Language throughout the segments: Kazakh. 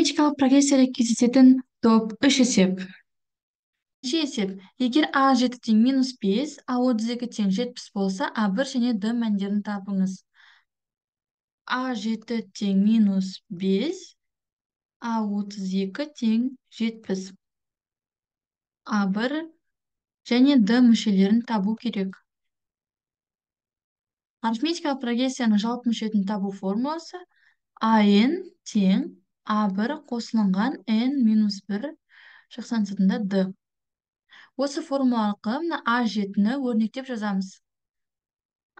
Арифметикалық прогрессияда кездесетін топ 3 есеп. Бірінші есеп. Егер А7 тең -5, А32 тең 70 болса, А1 және Д мәндерін табыңыз. А7 тең -5, А32 тең 70. А1 және Д мүшелерін табу керек. Арифметикалық прогрессияның жалпы мүшелерін табу формуласы АН тең А1 қосылынған N-1 шақсан сыртында Д. Осы формула арқылы мына А7-ні өрнектеп жазамыз.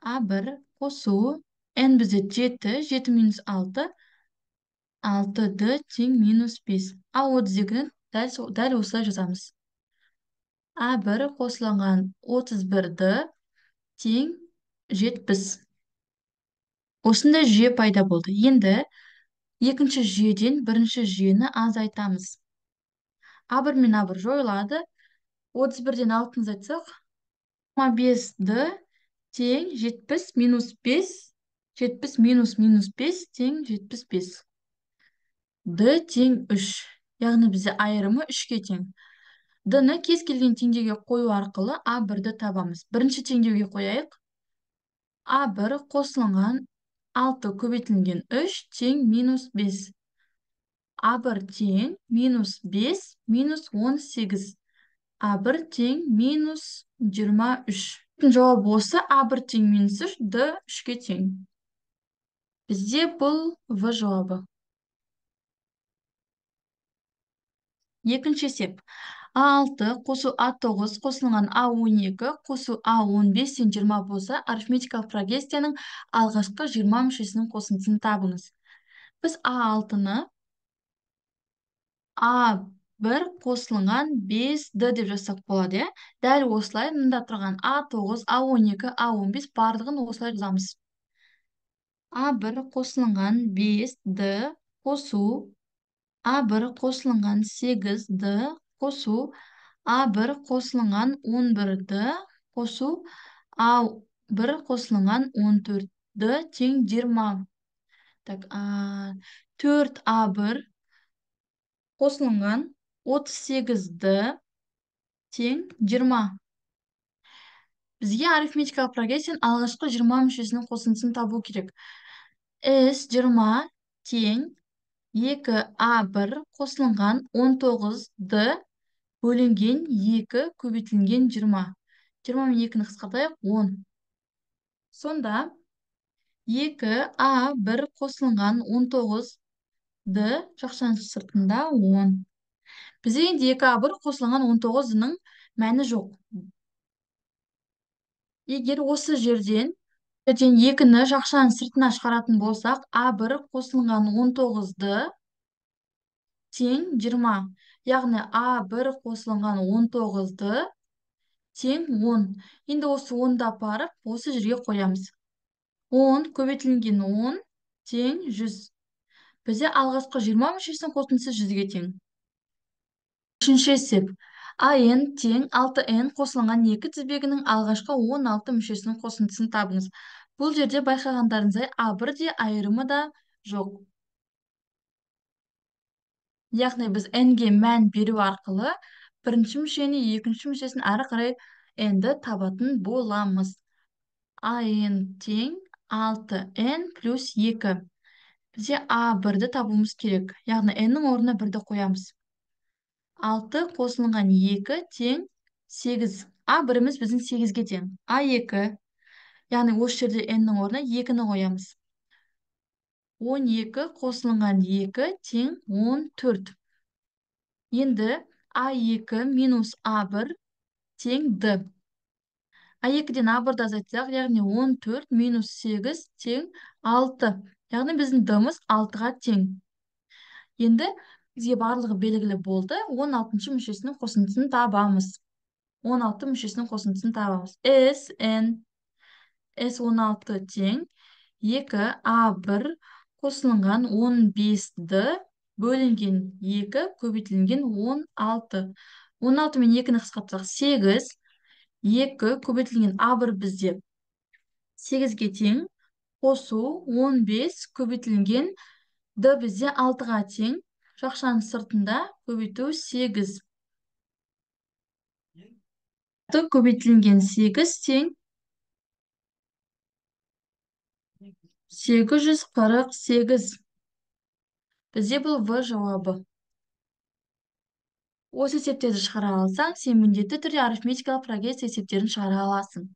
А1 қосу N бізде 7, 7 минус 6, 6D тең -5. А32-ні дәл осылай жазамыз. А1 қосылынған 31D тең 70. Осындай жүйе пайда болды. Енді екінші жүйеден бірінші жүйені азайтамыз. А1 мен А1 жойылады. 31-ден 6-ны азайтсақ, 25D тең 70 минус 5, 70 минус 5 тең 75. D тең 3. Яғни бізде айырымы 3-ке тең. D-ні кез келген теңдеуге қою арқылы А1-ді табамыз. Бірінші теңдеуге қояйық. А1 қосылынған 6 көбейтілген 3 тең -5. А1 тең -5 минус 18. А1 тең -23. Жауабы осы. А1 тең -3, Д 3-ке тең. Бізде бұл В жауабы. Екінші есеп. А6 қосу А9 қосылған А12 қосу А15 тең 20 болса, арифметикалық прогрессияның алғашқы 20 мүшесінің қосындысын табыңыз. Біз А6-ны А1 қосылған 5D деп жазсақ болады, иә? Дәл осылай мында тұрған А9, А12, А15 барлығын осылай жазамыз. А1 қосылған 5D қосу А1 қосылған 8D қосу А1 қосылған 11D қосу А1 қосылған 14D тең 20. Так, 4А1 қосылған 38D тең 20. Бізге арифметикалық прогрессияның алғашқы 20 мүшесінің қосындысын табу керек. S20 тең 2А1 қосылған 19D бөлінген 2 көбейтілген 20. 20 мен 2-ні қысқартайық, 10. Сонда 2А1 қосылған 19D жақшан сыртында 10. Бізде енді 2А1 қосылған 19-ның мәні жоқ. Егер осы жерден 2-ні жақшан сыртына шығаратын болсақ, А1 қосылған 19-ды тең 20. Яғни А1 қосылған 19-ды тең 10. Енді осы 10-ды апарып, осы жерге қоямыз. 10 көбейтілген 10 тең 100. Бізде алғашқы 20 мүшесінің қосындысы 100-ге тең. Үшінші есеп. АН тең 6N қосылған 2 тізбегінің алғашқы 16 мүшесінің қосындысын табыңыз. Бұл жерде байқағандарыңыздай А1 де айырымы да жоқ. Яғни біз N-ге мән беру арқылы бірінші мүшені, екінші мүшесін әрі қарай N-ді табатын боламыз. АН тең 6N плюс 2. Бізде А1-ді табуымыз керек. Яғни N-нің орнына 1-ді қоямыз. 6 қосылған 2 тең 8. А1-іміз біздің 8-ге тең. А2, яғни осы жерде N-нің орнына 2-ні қоямыз. 12 қосылған 2 тең 14. Енді А2 минус А1 тең Д. А2-ден А1-ды азайтсақ, яғни 14 минус 8 тең 6. Яғни біздің Д-мыз 6-ға тең. Енді бізге барлығы белгілі болды. 16-шы мүшесінің қосындысын табамыз. 16 мүшесінің қосындысын табамыз. S16 тең 2А1 қосылынған 15-ді бөлінген 2 көбейтілген 16. 16 мен 2-ні қысқартсақ 8. 2 көбейтілген А1 бізде 8-ге тең. Қосу 15 көбейтілген Д бізде 6-ға тең. Жақшаның сыртында көбейту 8. Көбейтілген 8 тең 848. Бізде бұл В жауабы. Осы есептерді шығара алсаң, сен міндетті түрде арифметикалық прогресс есептерін шығара аласың.